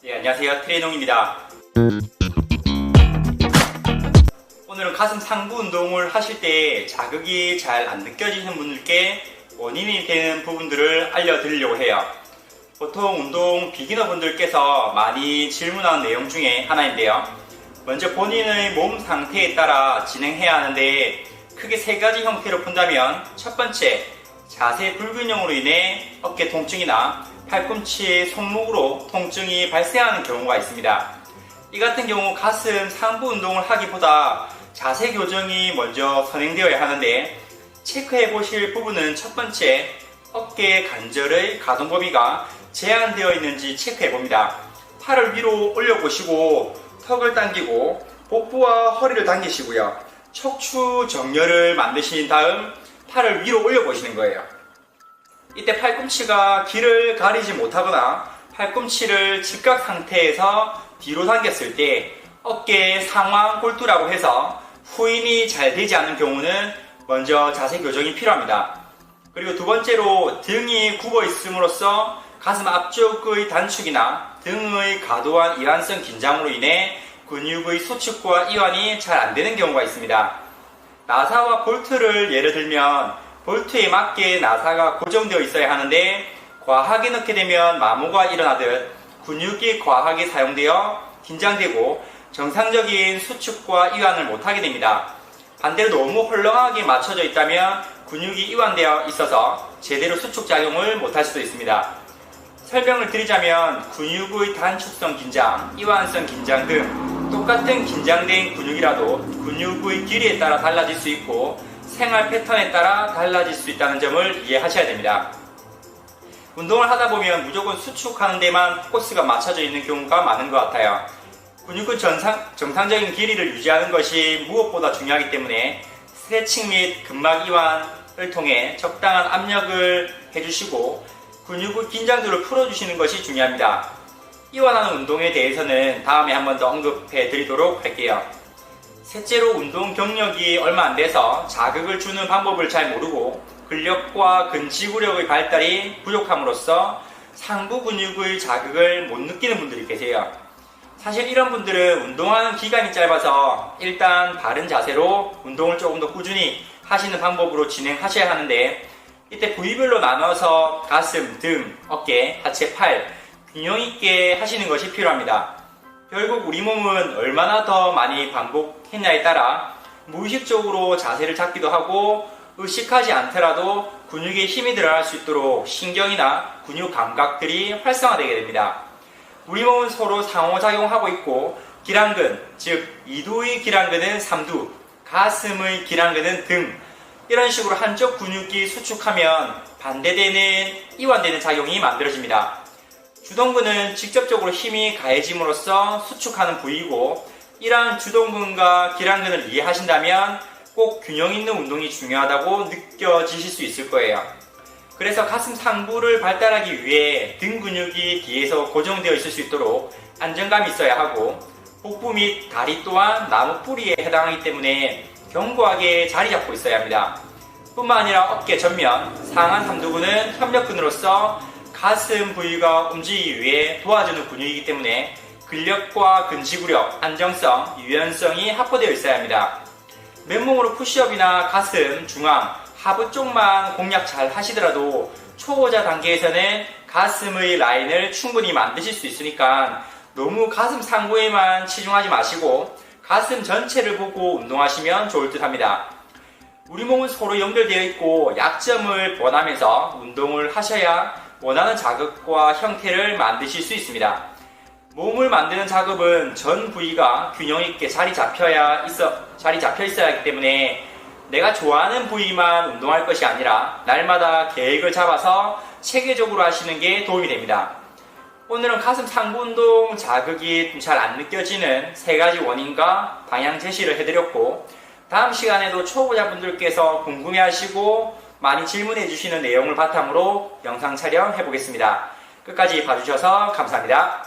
네, 안녕하세요. 트레이농입니다. 오늘은 가슴 상부 운동을 하실 때 자극이 잘 안 느껴지는 분들께 원인이 되는 부분들을 알려드리려고 해요. 보통 운동 비기너 분들께서 많이 질문하는 내용 중에 하나인데요. 먼저 본인의 몸 상태에 따라 진행해야 하는데 크게 세 가지 형태로 푼다면, 첫 번째, 자세 불균형으로 인해 어깨 통증이나 팔꿈치, 손목으로 통증이 발생하는 경우가 있습니다. 이 같은 경우 가슴 상부 운동을 하기보다 자세 교정이 먼저 선행되어야 하는데, 체크해 보실 부분은 첫 번째, 어깨 관절의 가동 범위가 제한되어 있는지 체크해 봅니다. 팔을 위로 올려 보시고 턱을 당기고 복부와 허리를 당기시고요. 척추 정렬을 만드신 다음 팔을 위로 올려 보시는 거예요. 이때 팔꿈치가 길을 가리지 못하거나 팔꿈치를 직각 상태에서 뒤로 당겼을 때 어깨 상완 골두라고 해서 후인이 잘 되지 않는 경우는 먼저 자세 교정이 필요합니다. 그리고 두 번째로, 등이 굽어 있음으로써 가슴 앞쪽의 단축이나 등의 과도한 이완성 긴장으로 인해 근육의 수축과 이완이 잘 안되는 경우가 있습니다. 나사와 볼트를 예를 들면, 볼트에 맞게 나사가 고정되어 있어야 하는데 과하게 넣게 되면 마모가 일어나듯 근육이 과하게 사용되어 긴장되고 정상적인 수축과 이완을 못하게 됩니다. 반대로 너무 헐렁하게 맞춰져 있다면 근육이 이완되어 있어서 제대로 수축작용을 못할 수도 있습니다. 설명을 드리자면, 근육의 단축성 긴장, 이완성 긴장 등 똑같은 긴장된 근육이라도 근육의 길이에 따라 달라질 수 있고 생활 패턴에 따라 달라질 수 있다는 점을 이해하셔야 됩니다. 운동을 하다 보면 무조건 수축하는 데만 포커스가 맞춰져 있는 경우가 많은 것 같아요. 근육은 정상적인 길이를 유지하는 것이 무엇보다 중요하기 때문에 스트레칭 및 근막 이완을 통해 적당한 압력을 해주시고 근육의 긴장도를 풀어주시는 것이 중요합니다. 이완하는 운동에 대해서는 다음에 한 번 더 언급해 드리도록 할게요. 셋째로, 운동 경력이 얼마 안 돼서 자극을 주는 방법을 잘 모르고 근력과 근지구력의 발달이 부족함으로써 상부 근육의 자극을 못 느끼는 분들이 계세요. 사실 이런 분들은 운동하는 기간이 짧아서 일단 바른 자세로 운동을 조금 더 꾸준히 하시는 방법으로 진행하셔야 하는데, 이때 부위별로 나눠서 가슴, 등, 어깨, 하체, 팔 균형 있게 하시는 것이 필요합니다. 결국 우리 몸은 얼마나 더 많이 반복했냐에 따라 무의식적으로 자세를 잡기도 하고, 의식하지 않더라도 근육에 힘이 들어갈 수 있도록 신경이나 근육 감각들이 활성화되게 됩니다. 우리 몸은 서로 상호작용하고 있고, 기랑근, 즉 이두의 기랑근은 삼두, 가슴의 기랑근은 등, 이런 식으로 한쪽 근육이 수축하면 반대되는 이완되는 작용이 만들어집니다. 주동근은 직접적으로 힘이 가해짐으로써 수축하는 부위이고, 이러한 주동근과 기랑근을 이해하신다면 꼭 균형 있는 운동이 중요하다고 느껴지실 수 있을 거예요. 그래서 가슴 상부를 발달하기 위해 등 근육이 뒤에서 고정되어 있을 수 있도록 안정감이 있어야 하고, 복부 및 다리 또한 나무 뿌리에 해당하기 때문에 견고하게 자리 잡고 있어야 합니다. 뿐만 아니라 어깨 전면, 상완 삼두근은 협력근으로서 가슴 부위가 움직이기 위해 도와주는 근육이기 때문에 근력과 근지구력, 안정성, 유연성이 확보되어 있어야 합니다. 맨몸으로 푸시업이나 가슴, 중앙, 하부 쪽만 공략 잘 하시더라도 초보자 단계에서는 가슴의 라인을 충분히 만드실 수 있으니까 너무 가슴 상부에만 치중하지 마시고 가슴 전체를 보고 운동하시면 좋을 듯 합니다. 우리 몸은 서로 연결되어 있고 약점을 보완하면서 운동을 하셔야 원하는 자극과 형태를 만드실 수 있습니다. 몸을 만드는 작업은 전 부위가 균형 있게 자리 잡혀 있어야 하기 때문에 내가 좋아하는 부위만 운동할 것이 아니라 날마다 계획을 잡아서 체계적으로 하시는 게 도움이 됩니다. 오늘은 가슴 상부 운동 자극이 잘 안 느껴지는 세 가지 원인과 방향 제시를 해드렸고, 다음 시간에도 초보자분들께서 궁금해하시고 많이 질문해 주시는 내용을 바탕으로 영상 촬영해 보겠습니다. 끝까지 봐주셔서 감사합니다.